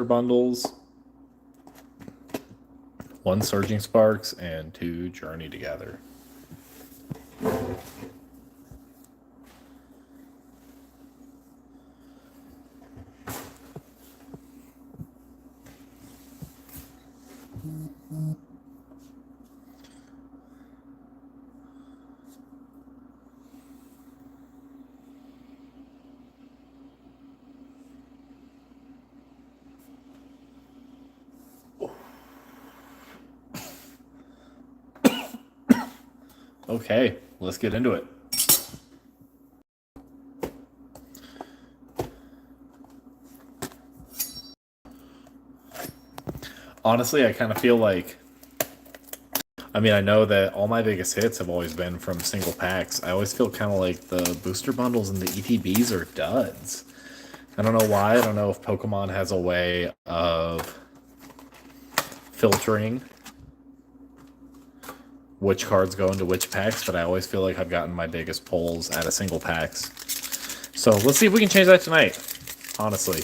bundles, 1 Surging Sparks, and 2 Journey Together. Okay, let's get into it. Honestly, I kind of feel like, I mean, I know that all my biggest hits have always been from single packs. I always feel kind of like the booster bundles and the ETBs are duds. I don't know why. I don't know if Pokemon has a way of filtering which cards go into which packs, but I always feel like I've gotten my biggest pulls out of single packs. So let's see if we can change that tonight. Honestly,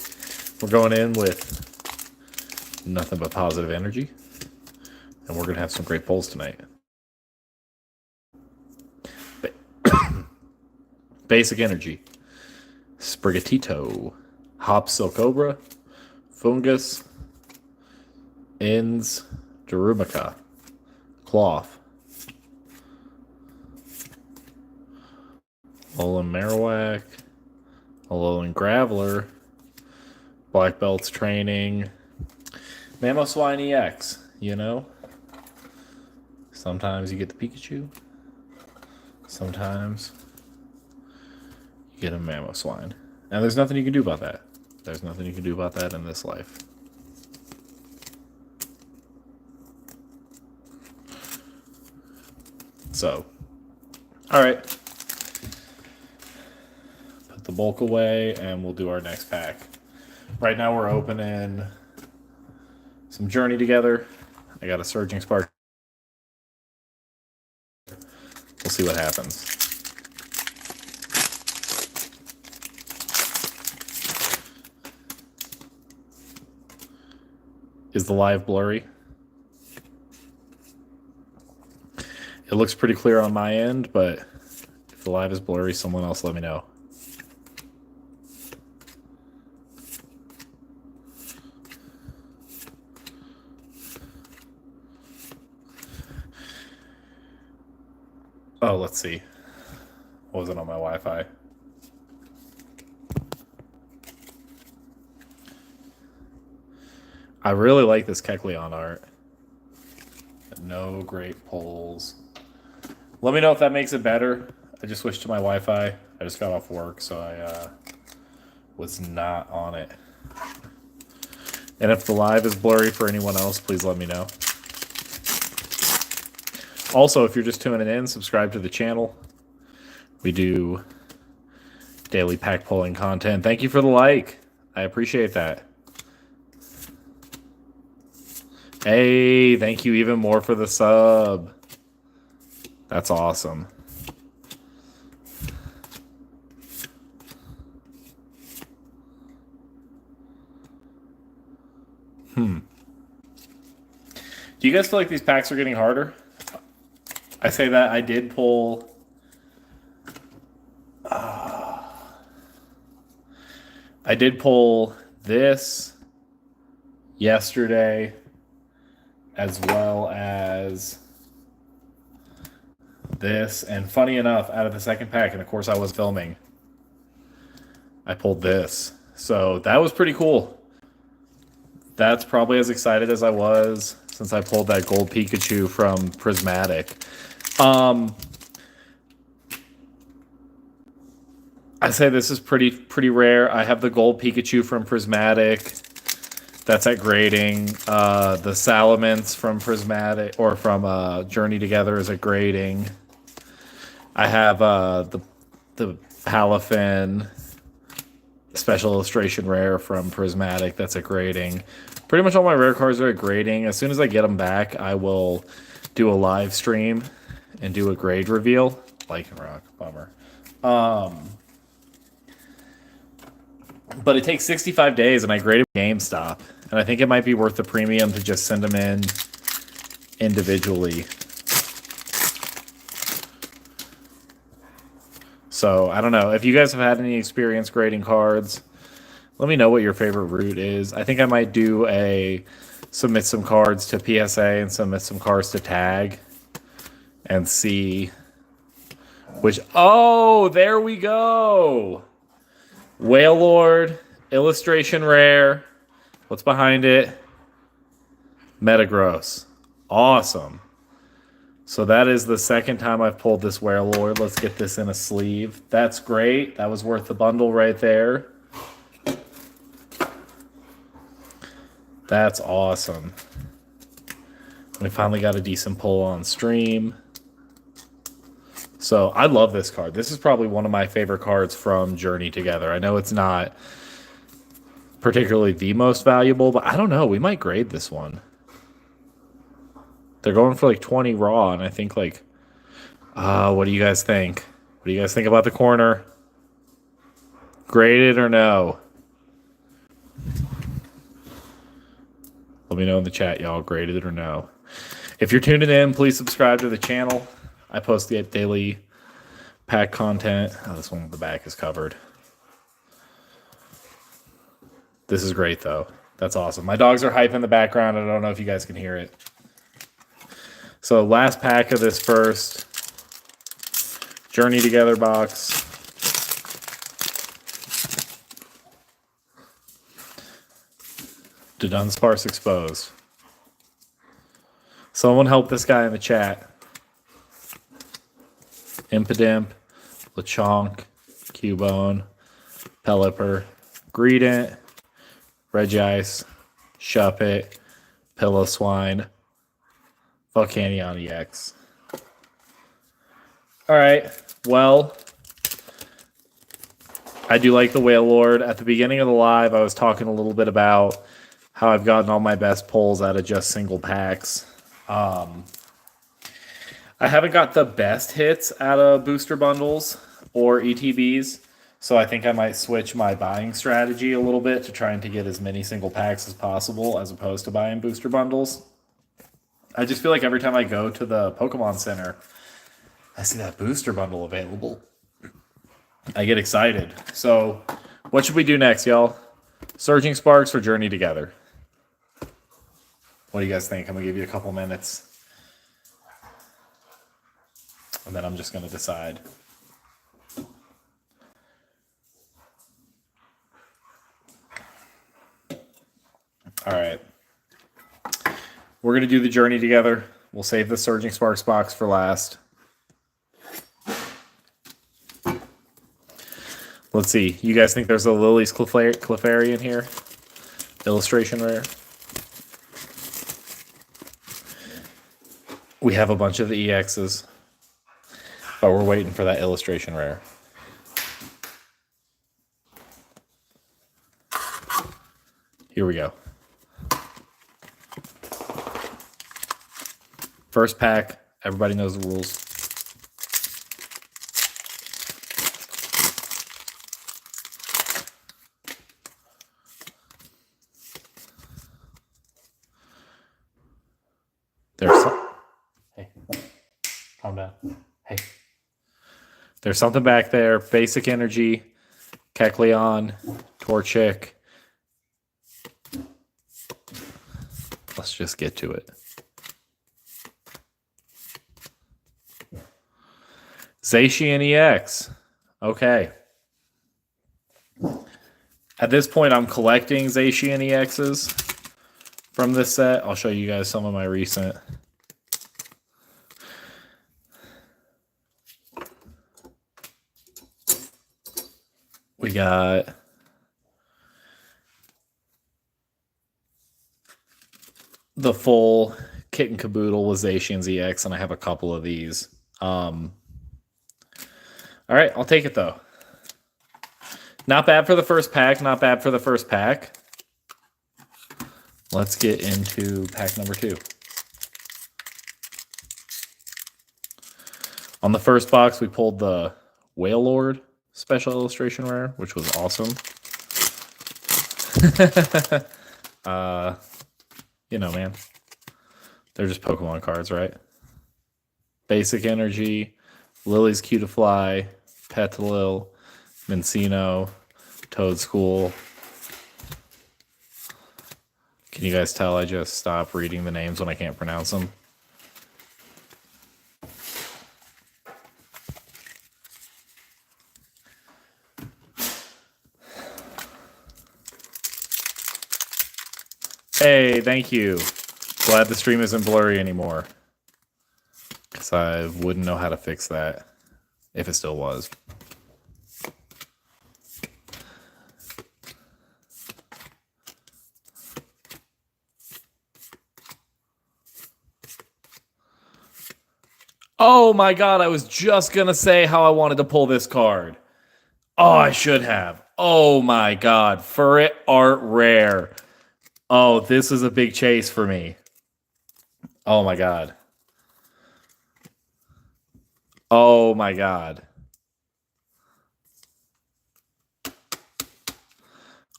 we're going in with nothing but positive energy, and we're going to have some great pulls tonight. Basic energy. Sprigatito, Hop Silcobra, Fungus, Inns, Darumaka, Cloth, Alolan Marowak, Alolan Graveler, Black Belt's Training, Mamoswine EX, you know? Sometimes you get the Pikachu, sometimes you get a Mamoswine. And there's nothing you can do about that. There's nothing you can do about that in this life. So, alright. Put the bulk away and we'll do our next pack. Right now we're opening some Journey Together. I got a Surging Spark. We'll see what happens. Is the live blurry? It looks pretty clear on my end, but if the live is blurry, someone else let me know. Oh, let's see. Was it on my Wi-Fi? I really like this Kecleon art. No great pulls. Let me know if that makes it better. I just switched to my Wi-Fi. I just got off work, so I was not on it. And if the live is blurry for anyone else, please let me know. Also, if you're just tuning in, subscribe to the channel. We do daily pack pulling content. Thank you for the like. I appreciate that. Hey, thank you even more for the sub. That's awesome. Do you guys feel like these packs are getting harder? I say that I did pull... I did pull this yesterday, as well as this. And funny enough, out of the second pack, and of course I was filming, I pulled this. So that was pretty cool. That's probably as excited as I was since I pulled that gold Pikachu from Prismatic. I say this is pretty rare. I have the gold Pikachu from Prismatic. That's at grading. The Salamence from Prismatic or from Journey Together is at grading. I have the Palafin Special Illustration Rare from Prismatic. That's at grading. Pretty much all my rare cards are at grading. As soon as I get them back, I will do a live stream and do a grade reveal. Lycanroc, bummer. But it takes 65 days, and I graded GameStop. And I think it might be worth the premium to just send them in individually. So, I don't know. If you guys have had any experience grading cards, let me know what your favorite route is. I think I might do a submit some cards to PSA and submit some cards to Tag and see which... Oh, there we go! Whale Lord, illustration rare. What's behind it? Metagross. Awesome. So that is the second time I've pulled this Whale Lord. Let's get this in a sleeve. That's great. That was worth the bundle right there. That's awesome. We finally got a decent pull on stream. So I love this card. This is probably one of my favorite cards from Journey Together. I know it's not particularly the most valuable, but I don't know. We might grade this one. They're going for like 20 raw, and I think like, what do you guys think? What do you guys think about the corner? Graded or no? Let me know in the chat, y'all, graded or no. If you're tuning in, please subscribe to the channel. I post the daily pack content. Oh, this one with the back is covered. This is great, though. That's awesome. My dogs are hype in the background. I don't know if you guys can hear it. So last pack of this first Journey Together box. To Dunsparce exposed. Someone help this guy in the chat. Impidimp, Lechonk, Cubone, Pelipper, Greedent, Regice, Shuppet, Pillow-Swine, Volcanion EX. Alright, well, I do like the Whale Lord. At the beginning of the live, I was talking a little bit about how I've gotten all my best pulls out of just single packs. I haven't got the best hits out of booster bundles or ETBs, so I think I might switch my buying strategy a little bit to trying to get as many single packs as possible as opposed to buying booster bundles. I just feel like every time I go to the Pokemon Center, I see that booster bundle available. I get excited. So what should we do next, y'all? Surging Sparks or Journey Together? What do you guys think? I'm going to give you a couple minutes. And then I'm just going to decide. All right. We're going to do the Journey Together. We'll save the Surging Sparks box for last. Let's see. You guys think there's a Lily's Clefairy in here? Illustration rare. We have a bunch of the EXs. But we're waiting for that illustration rare. Here we go. First pack. Everybody knows the rules. There's some... Hey, calm down. Hey. There's something back there. Basic Energy, Kecleon, Torchic. Let's just get to it. Zacian EX. Okay. At this point, I'm collecting Zacian EXs from this set. I'll show you guys some of my recent. We got the full kit and caboodle with Zacian's EX, and I have a couple of these. All right, I'll take it, though. Not bad for the first pack. Not bad for the first pack. Let's get into pack number 2. On the first box, we pulled the Whale Lord Special Illustration Rare, which was awesome. You know, man. They're just Pokemon cards, right? Basic Energy, Lily's Cutiefly, Petilil, Mincino, Toadschool. Can you guys tell I just stop reading the names when I can't pronounce them? Hey, thank you. Glad the stream isn't blurry anymore. Because I wouldn't know how to fix that if it still was. Oh my god, I was just going to say how I wanted to pull this card. Oh, I should have. Oh my god, Furret Art Rare. Oh, this is a big chase for me. Oh my god. Oh my god.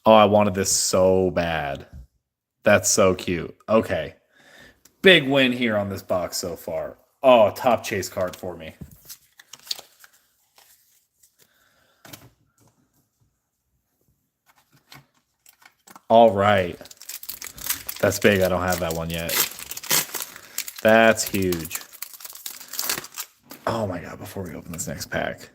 Oh, I wanted this so bad. That's so cute. Okay. Big win here on this box so far. Oh, top chase card for me. All right. That's big. I don't have that one yet. That's huge. Oh my god, before we open this next pack.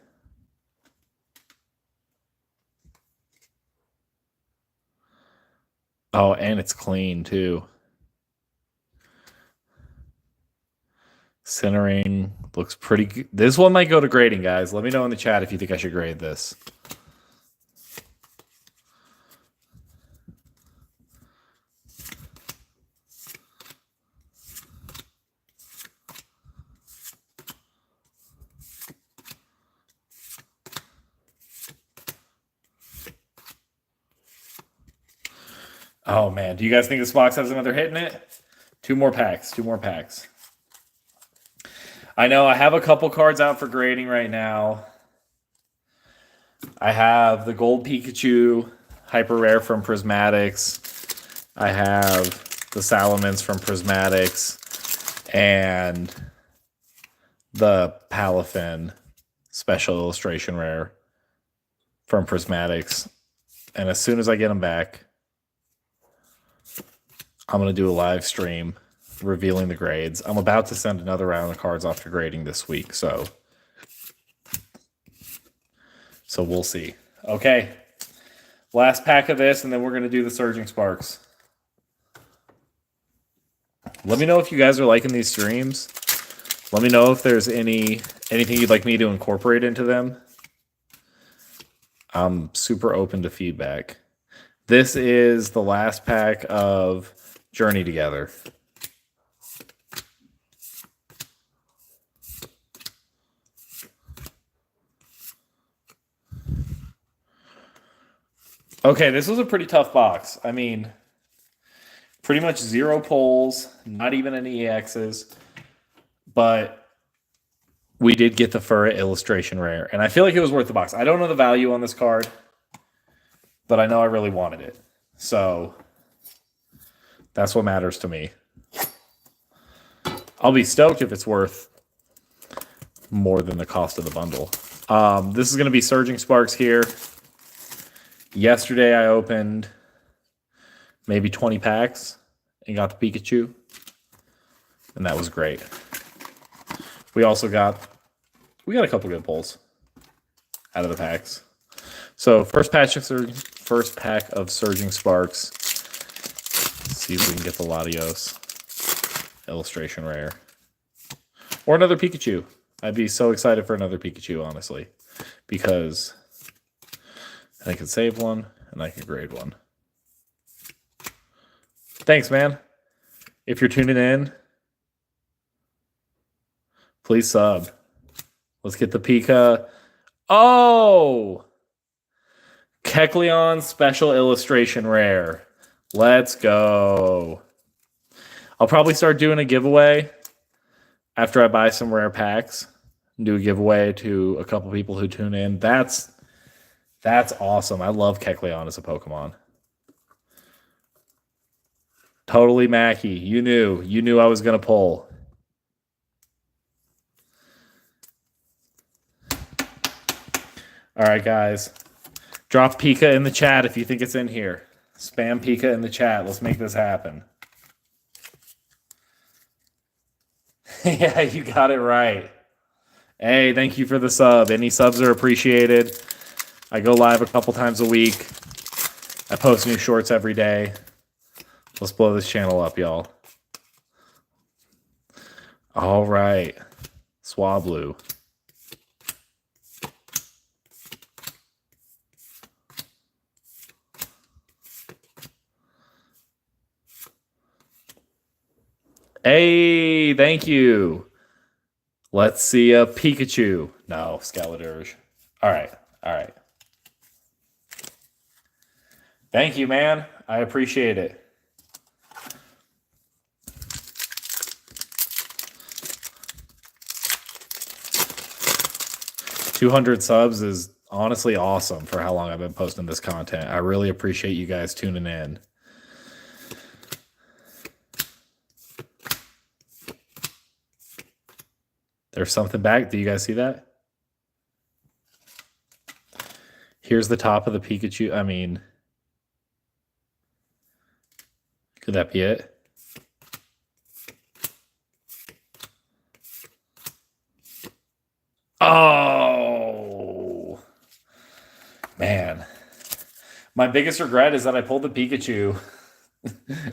Oh, and it's clean too. Centering looks pretty good. This one might go to grading, guys. Let me know in the chat if you think I should grade this. Oh man, do you guys think this box has another hit in it? Two more packs. I know I have a couple cards out for grading right now. I have the Gold Pikachu Hyper Rare from Prismatics. I have the Salamence from Prismatics. And the Palafin Special Illustration Rare from Prismatics. And as soon as I get them back, I'm going to do a live stream revealing the grades. I'm about to send another round of cards off to grading this week, so we'll see. Okay, last pack of this, and then we're going to do the Surging Sparks. Let me know if you guys are liking these streams. Let me know if there's anything you'd like me to incorporate into them. I'm super open to feedback. This is the last pack of Journey Together. Okay, this was a pretty tough box. I mean, pretty much 0 pulls, not even any EXs, but we did get the Furret Illustration Rare, and I feel like it was worth the box. I don't know the value on this card, but I know I really wanted it. So that's what matters to me. I'll be stoked if it's worth more than the cost of the bundle. This is going to be Surging Sparks here. Yesterday I opened maybe 20 packs and got the Pikachu, and that was great. We got a couple good pulls out of the packs. So first pack of Surging Sparks. Let's see if we can get the Latios Illustration Rare or another Pikachu. I'd be so excited for another Pikachu, honestly, because I could save one and I could grade one. Thanks, man. If you're tuning in, please sub. Let's get the Pika. Oh! Kecleon Special Illustration Rare. Let's go. I'll probably start doing a giveaway after I buy some rare packs. Do a giveaway to a couple people who tune in. That's awesome. I love Kecleon as a Pokemon. Totally Mackie. You knew I was going to pull. All right, guys. Drop Pika in the chat if you think it's in here. Spam Pika in the chat. Let's make this happen. Yeah, you got it right. Hey, thank you for the sub. Any subs are appreciated. I go live a couple times a week. I post new shorts every day. Let's blow this channel up, y'all. All right. Swablu. Hey, thank you. Let's see a Pikachu. No, Skeledirge. All right. Thank you, man. I appreciate it. $200 subs is honestly awesome for how long I've been posting this content. I really appreciate you guys tuning in. There's something back. Do you guys see that? Here's the top of the Pikachu. I mean, could that be it? Oh, man. My biggest regret is that I pulled the Pikachu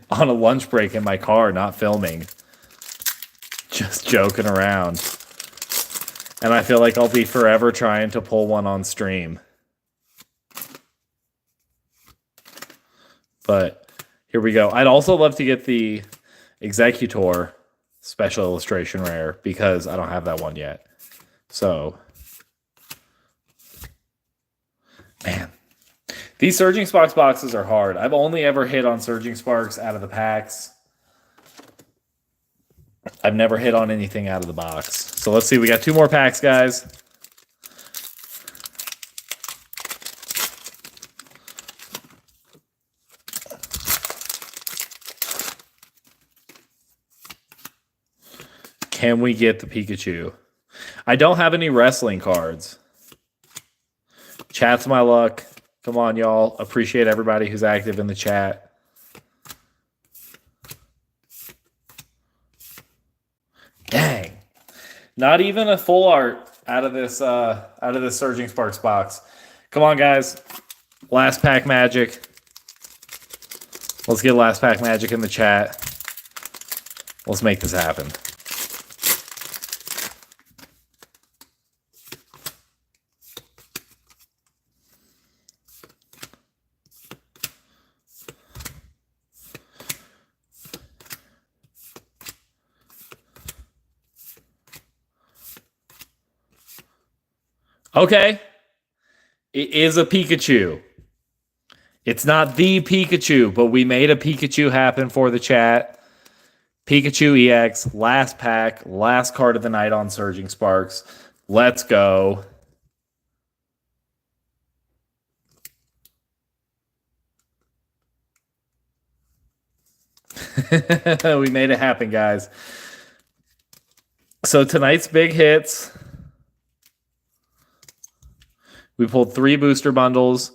on a lunch break in my car, not filming. Just joking around. And I feel like I'll be forever trying to pull one on stream. But here we go. I'd also love to get the Executor special illustration rare because I don't have that one yet. So, man, these Surging Sparks boxes are hard. I've only ever hit on Surging Sparks out of the packs. I've never hit on anything out of the box. So let's see. We got 2 more packs, guys. Can we get the Pikachu? I don't have any wrestling cards. Chat's my luck. Come on, y'all. Appreciate everybody who's active in the chat. Dang. Not even a full art out of this Surging Sparks box. Come on, guys. Last pack magic. Let's get last pack magic in the chat. Let's make this happen. Okay. It is a Pikachu. It's not the Pikachu, but we made a Pikachu happen for the chat. Pikachu EX, last pack, last card of the night on Surging Sparks. Let's go. We made it happen, guys. So tonight's big hits. We pulled 3 booster bundles.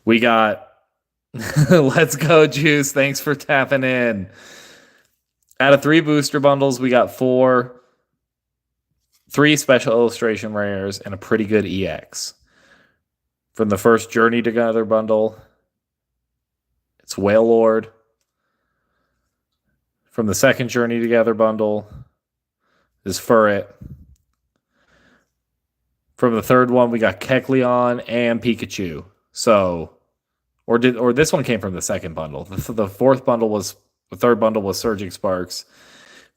We got let's go, Juice. Thanks for tapping in. Out of 3 booster bundles, we got 3 special illustration rares and a pretty good EX. From the first Journey Together bundle, it's Wailord. From the second Journey Together bundle is Furret. From the third one, we got Kecleon and Pikachu. So, or this one came from the second bundle. The third bundle was Surging Sparks.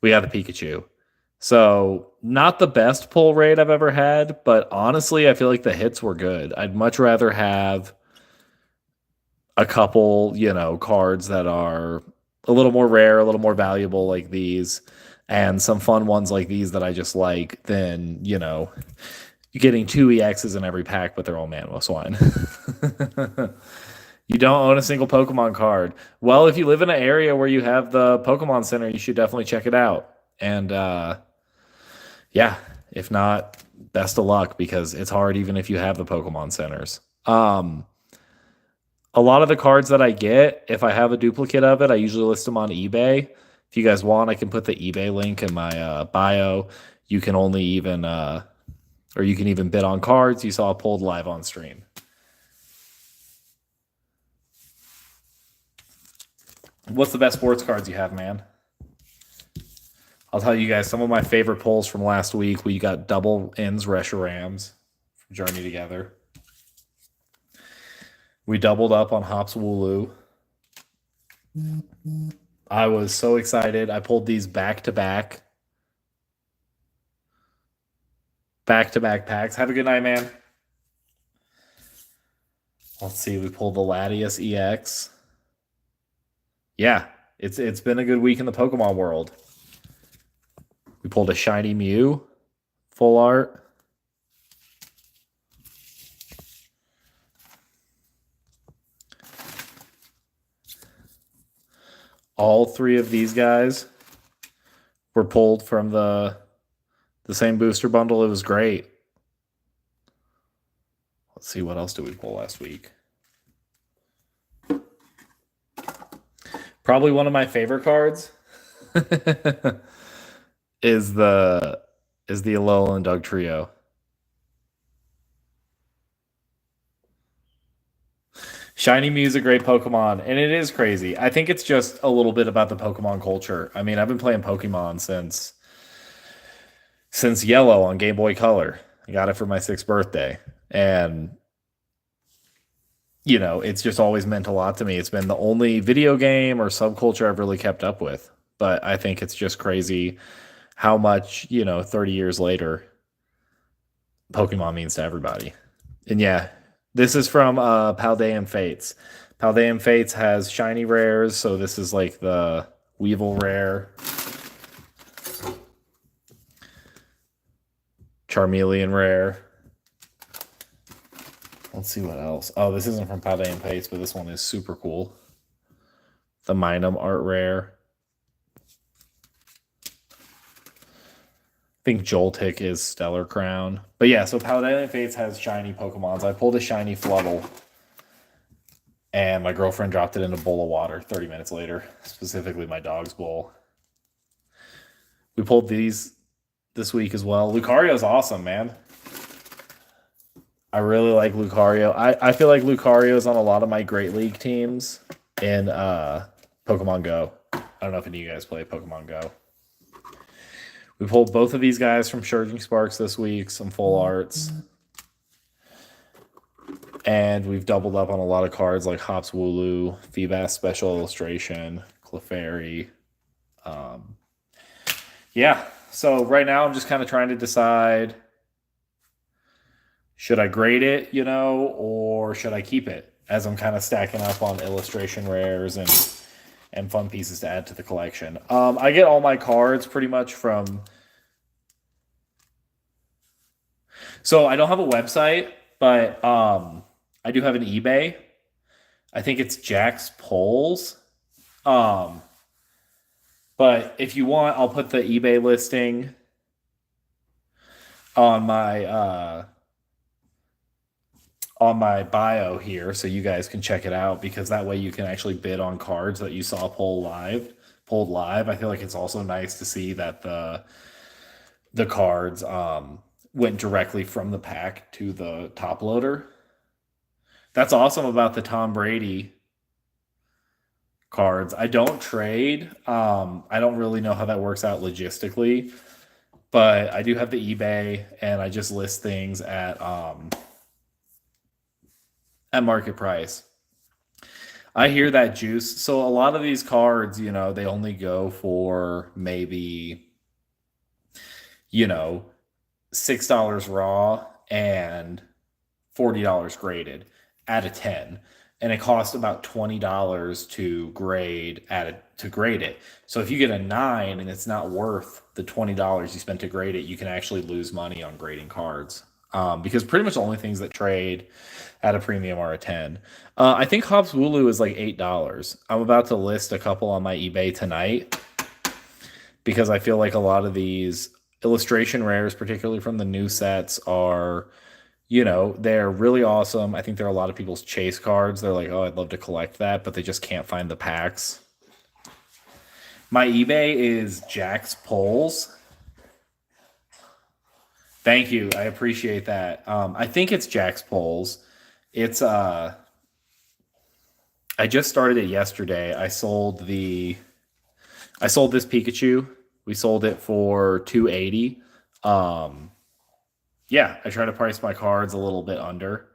We got the Pikachu. So, not the best pull rate I've ever had, but honestly, I feel like the hits were good. I'd much rather have a couple, cards that are a little more rare, a little more valuable like these, and some fun ones like these that I just like than, getting 2 EXs in every pack, but they're all Manmo Swine. You don't own a single Pokemon card. Well, if you live in an area where you have the Pokemon Center, you should definitely check it out. And yeah, if not, best of luck because it's hard even if you have the Pokemon Centers. A lot of the cards that I get, if I have a duplicate of it, I usually list them on eBay. If you guys want, I can put the eBay link in my bio. You can only even, or you can even bid on cards you saw pulled live on stream. What's the best sports cards you have, man? I'll tell you guys some of my favorite pulls from last week. We got double ins Reshiram's from Journey Together. We doubled up on Hops Wooloo. I was so excited. I pulled these back-to-back packs. Have a good night, man. Let's see. We pulled the Latias EX. Yeah, it's been a good week in the Pokemon world. We pulled a shiny Mew, full art. All three of these guys were pulled from the same booster bundle. It was great. Let's see, what else did we pull last week? Probably one of my favorite cards is the Alolan Dugtrio. Shiny Mew's a great Pokemon, and it is crazy. I think it's just a little bit about the Pokemon culture. I mean, I've been playing Pokemon since Yellow on Game Boy Color. I got it for my 6th birthday, and you know, it's just always meant a lot to me. It's been the only video game or subculture I've really kept up with. But I think it's just crazy how much, 30 years later, Pokemon means to everybody. And yeah, this is from Paldean Fates. Paldean Fates has shiny rares, so this is like the Weevil rare. Charmeleon rare. Let's see what else. Oh, this isn't from Paldean Fates, but this one is super cool. The Minun art rare. I think Joltik is Stellar Crown. But yeah, so Paldean Fates has shiny Pokemons. I pulled a shiny Flubble. And my girlfriend dropped it in a bowl of water 30 minutes later. Specifically my dog's bowl. We pulled these this week as well. Lucario's awesome, man. I really like Lucario. I feel like Lucario is on a lot of my Great League teams in Pokemon Go. I don't know if any of you guys play Pokemon Go. We pulled both of these guys from Surging Sparks this week, some full arts. And we've doubled up on a lot of cards like Hops Wooloo, Feebas Special Illustration, Clefairy. Yeah, so right now I'm just kind of trying to decide, should I grade it, or should I keep it, as I'm kind of stacking up on illustration rares and fun pieces to add to the collection. I get all my cards pretty much from... So I don't have a website, but I do have an eBay. I think it's Jack's Polls. But if you want, I'll put the eBay listing on my bio here so you guys can check it out, because that way you can actually bid on cards that you saw pulled live. I feel like it's also nice to see that the cards went directly from the pack to the top loader. That's awesome about the Tom Brady cards. I don't trade. I don't really know how that works out logistically, but I do have the eBay, and I just list things at market price. I hear that juice. So a lot of these cards, they only go for maybe, $6 raw and $40 graded out of 10. And it costs about $20 to grade it. So if you get a 9 and it's not worth the $20 you spent to grade it, you can actually lose money on grading cards. because pretty much the only things that trade at a premium are a 10. I think Hobbs Wooloo is like $8. I'm about to list a couple on my eBay tonight because I feel like a lot of these illustration rares, particularly from the new sets, are, they're really awesome. I think there are a lot of people's chase cards. They're like, oh, I'd love to collect that, but they just can't find the packs. My eBay is Jack's Polls. Thank you. I appreciate that. I think it's Jack's Polls. It's I just started it yesterday. I sold this Pikachu. We sold it for $280. Yeah, I try to price my cards a little bit under.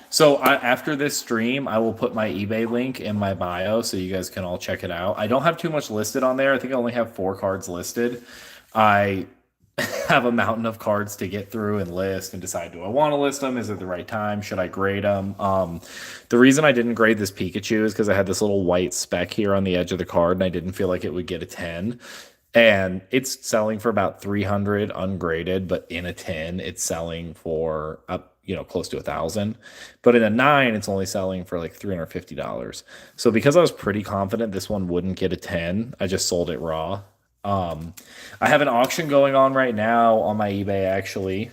So after this stream, I will put my eBay link in my bio so you guys can all check it out. I don't have too much listed on there. I think I only have 4 cards listed. I have a mountain of cards to get through and list and decide, do I want to list them? Is it the right time? Should I grade them? The reason I didn't grade this Pikachu is because I had this little white speck here on the edge of the card and I didn't feel like it would get a 10. And it's selling for about 300 ungraded, but in a 10, it's selling for up, close to 1,000. But in a 9, it's only selling for like $350. So because I was pretty confident this one wouldn't get a 10, I just sold it raw. I have an auction going on right now on my eBay, actually.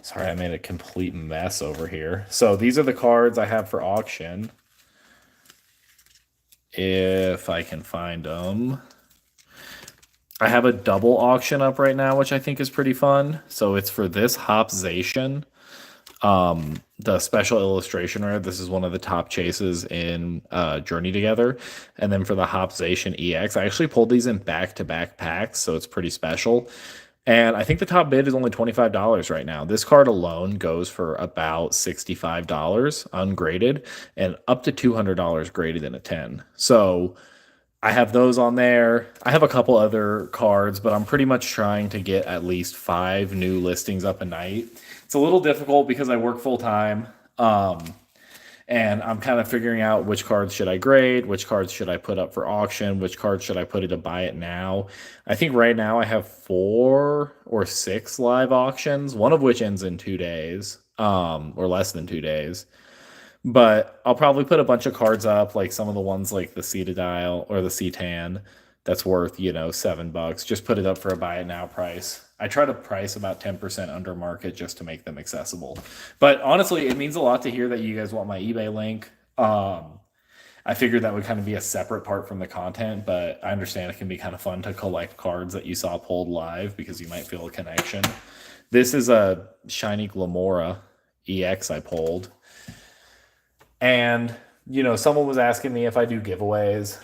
Sorry, I made a complete mess over here. So these are the cards I have for auction. If I can find them. I have a double auction up right now, which I think is pretty fun. So it's for this Hopzation, the special illustration rare. This is one of the top chases in Journey Together. And then for the Hopzation EX, I actually pulled these in back-to-back packs, so it's pretty special. And I think the top bid is only $25 right now. This card alone goes for about $65 ungraded and up to $200 graded in a 10. So I have those on there. I have a couple other cards, but I'm pretty much trying to get at least 5 new listings up a night. It's a little difficult because I work full time, and I'm kind of figuring out which cards should I grade, which cards should I put up for auction, which cards should I put it to buy it now. I think right now I have 4 or 6 live auctions, one of which ends in 2 days, or less than 2 days. But I'll probably put a bunch of cards up, like some of the ones like the Citadile or the Citan that's worth, $7. Just put it up for a buy it now price. I try to price about 10% under market just to make them accessible. But honestly, it means a lot to hear that you guys want my eBay link. I figured that would kind of be a separate part from the content, but I understand it can be kind of fun to collect cards that you saw pulled live because you might feel a connection. This is a Shiny Glamora EX I pulled. And, someone was asking me if I do giveaways.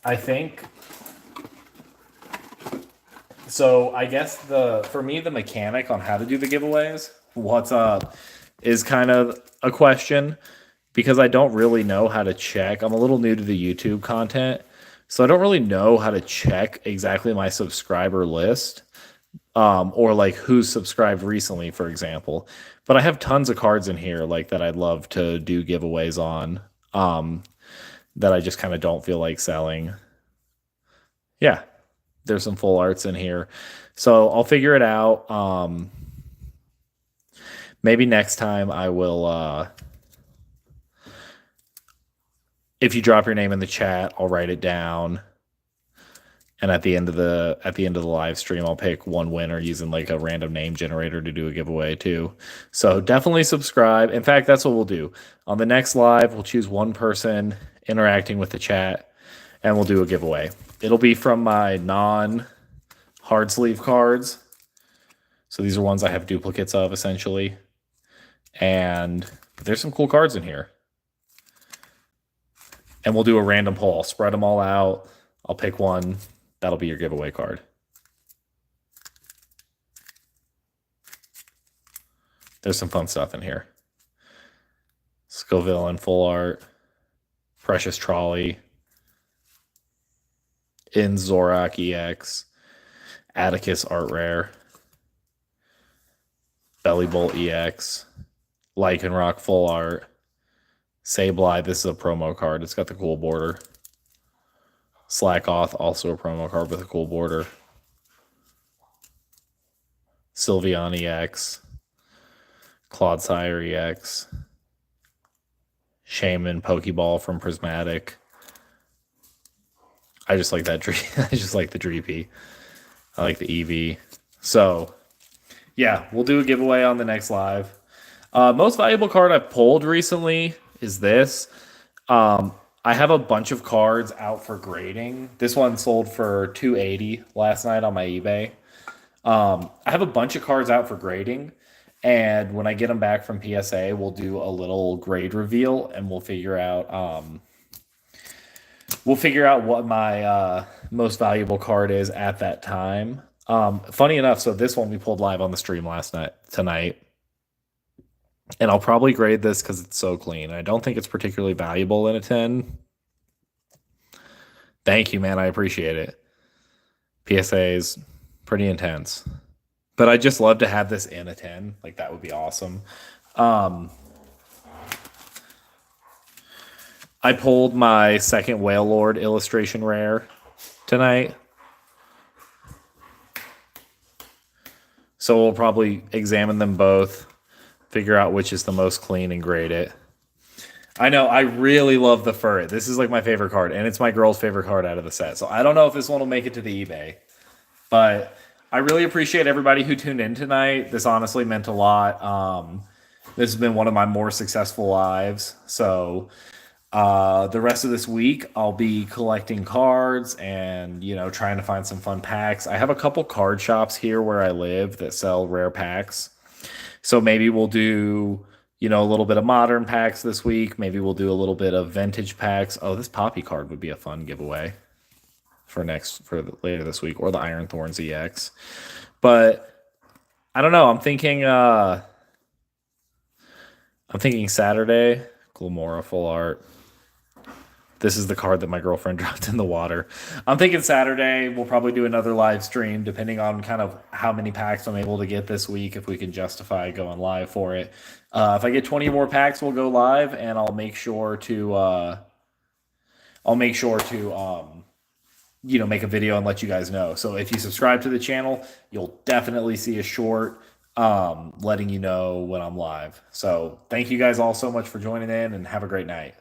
I think, so I guess for me, the mechanic on how to do the giveaways, what's up, is kind of a question because I don't really know how to check. I'm a little new to the YouTube content, so I don't really know how to check exactly my subscriber list. Or like who's subscribed recently, for example. But I have tons of cards in here like that I'd love to do giveaways on, that I just kind of don't feel like selling. Yeah, there's some full arts in here. So I'll figure it out. Maybe next time I will, if you drop your name in the chat, I'll write it down. And at the end of the live stream, I'll pick one winner using like a random name generator to do a giveaway too. So definitely subscribe. In fact, that's what we'll do. On the next live, we'll choose one person interacting with the chat, and we'll do a giveaway. It'll be from my non-hard sleeve cards. So these are ones I have duplicates of, essentially. And there's some cool cards in here. And we'll do a random poll. I'll spread them all out. I'll pick one. That'll be your giveaway card. There's some fun stuff in here. Scoville in full art. Precious Trolley. In Zorak EX. Atticus art rare. Bellybolt EX. Lycanroc full art. Sableye, this is a promo card. It's got the cool border. Slackoth, also a promo card with a cool border. Sylveon EX, Clodsire EX, Shaman Pokeball from Prismatic. I just like that. I just like the Dreepy. I like the Eevee. So, yeah, we'll do a giveaway on the next live. Most valuable card I've pulled recently is this. I have a bunch of cards out for grading. This one sold for $280 last night on my eBay. I have a bunch of cards out for grading, and when I get them back from PSA, we'll do a little grade reveal, and we'll figure out what my most valuable card is at that time. Funny enough, so this one we pulled live on the stream tonight. And I'll probably grade this because it's so clean. I don't think it's particularly valuable in a 10. Thank you, man. I appreciate it. PSA is pretty intense. But I just love to have this in a 10. Like, that would be awesome. I pulled my second Whale Lord illustration rare tonight. So we'll probably examine them both, figure out which is the most clean, and grade it. I know, I really love the Furret. This is like my favorite card, and it's my girl's favorite card out of the set. So I don't know if this one will make it to the eBay. But I really appreciate everybody who tuned in tonight. This honestly meant a lot. This has been one of my more successful lives. So the rest of this week, I'll be collecting cards and, trying to find some fun packs. I have a couple card shops here where I live that sell rare packs. So maybe we'll do, a little bit of modern packs this week. Maybe we'll do a little bit of vintage packs. Oh, this Poppy card would be a fun giveaway for later this week, or the Iron Thorns EX. But I don't know. I'm thinking Saturday, Glamora full art. This is the card that my girlfriend dropped in the water. I'm thinking Saturday we'll probably do another live stream, depending on kind of how many packs I'm able to get this week, if we can justify going live for it. If I get 20 more packs, we'll go live, and I'll make sure to make a video and let you guys know. So if you subscribe to the channel, you'll definitely see a short letting you know when I'm live. So thank you guys all so much for joining in, and have a great night.